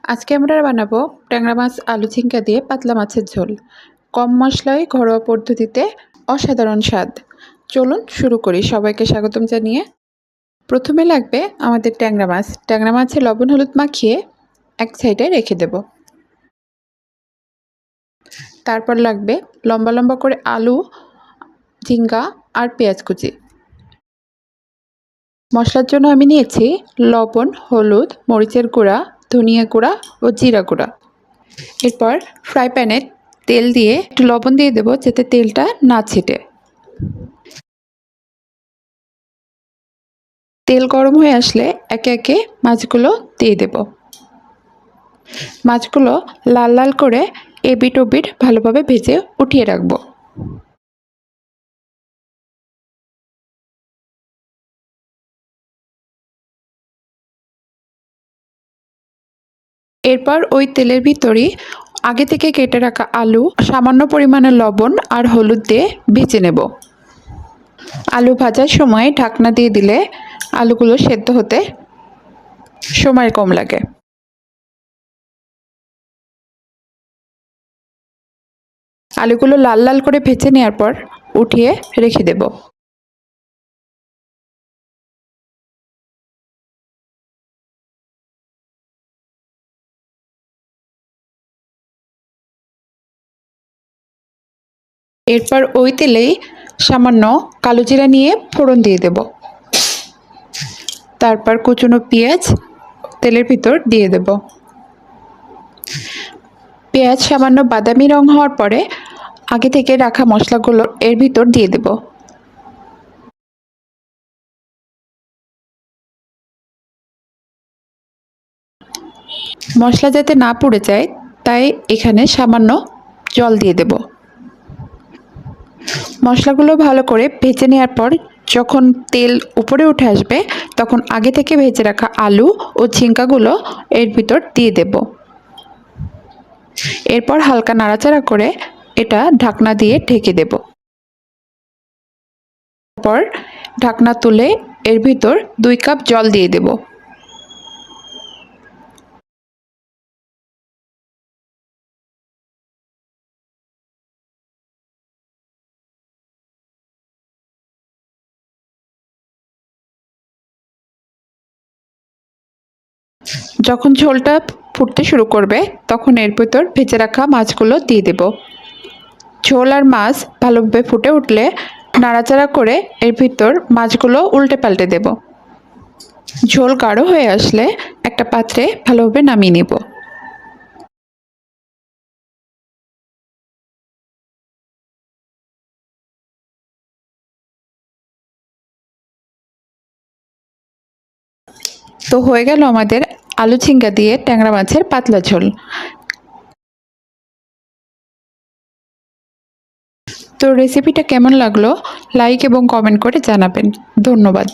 আজকে আমরা বানাবো ট্যাংরা মাছ আলু ঝিঙ্গা দিয়ে পাতলা মাছের ঝোল। কম মশলায় ঘরোয়া পদ্ধতিতে অসাধারণ স্বাদ। চলুন শুরু করি। সবাইকে স্বাগতম জানিয়ে প্রথমে লাগবে আমাদের ট্যাংরা মাছ। ট্যাংরা মাছে লবণ হলুদ মাখিয়ে এক সাইডে রেখে দেব। তারপর লাগবে লম্বা লম্বা করে আলু, ঝিঙ্গা আর পেঁয়াজ কুচি। মশলার জন্য আমি নিয়েছি লবণ, হলুদ, মরিচের গুঁড়া, ধনিয়া গুঁড়া ও জিরা গুঁড়া। এরপর ফ্রাই প্যানে তেল দিয়ে একটু লবণ দিয়ে দেবো যাতে তেলটা না ছিটে। তেল গরম হয়ে আসলে একে একে মাছগুলো দিয়ে দেব। মাছগুলো লাল লাল করে এবিট ওবিট ভালোভাবে ভেজে উঠিয়ে রাখবো। এরপর ওই তেলের ভিতরই আগে থেকে কেটে রাখা আলু, সামান্য পরিমাণে লবণ আর হলুদ দিয়ে ভেজে নেব। আলু ভাজার সময় ঢাকনা দিয়ে দিলে আলুগুলো সেদ্ধ হতে সময় কম লাগে। আলুগুলো লাল লাল করে ভেজে নেওয়ার পর উঠিয়ে রেখে দেব। এরপর ওই তেলেই সামান্য কালো জিরা নিয়ে ফোড়ন দিয়ে দেব। তারপর কুচনো পেঁয়াজ তেলের ভিতর দিয়ে দেব। পেঁয়াজ সামান্য বাদামি রং হওয়ার পরে আগে থেকে রাখা মশলাগুলো এর ভিতর দিয়ে দেব। মশলা যাতে না পুড়ে যায় তাই এখানে সামান্য জল দিয়ে দেব। মশলাগুলো ভালো করে ভেজে নেওয়ার পর যখন তেল উপরে উঠে আসবে তখন আগে থেকে ভেজে রাখা আলু ও ঝিঙ্গাগুলো এর ভিতর দিয়ে দেব। এরপর হালকা নাড়াচাড়া করে এটা ঢাকনা দিয়ে ঢেকে দেব। তারপর ঢাকনা তুলে এর ভিতর 2 কাপ জল দিয়ে দেব। যখন ঝোলটা ফুটতে শুরু করবে তখন এর ভিতর ভেজে রাখা মাছগুলো দিয়ে দেব। ঝোল আর মাছ ভালোভাবে ফুটে উঠলে নাড়াচাড়া করে এর ভিতর মাছগুলো উল্টে পাল্টে দেব। ঝোল গাঢ় হয়ে আসলে একটা পাত্রে ভালোভাবে নামিয়ে নেব। তো হয়ে গেল আমাদের আলু ঝিঙ্গা দিয়ে ট্যাংরা মাছের পাতলা ঝোল। তো রেসিপিটা কেমন লাগলো লাইক এবং কমেন্ট করে জানাবেন। ধন্যবাদ।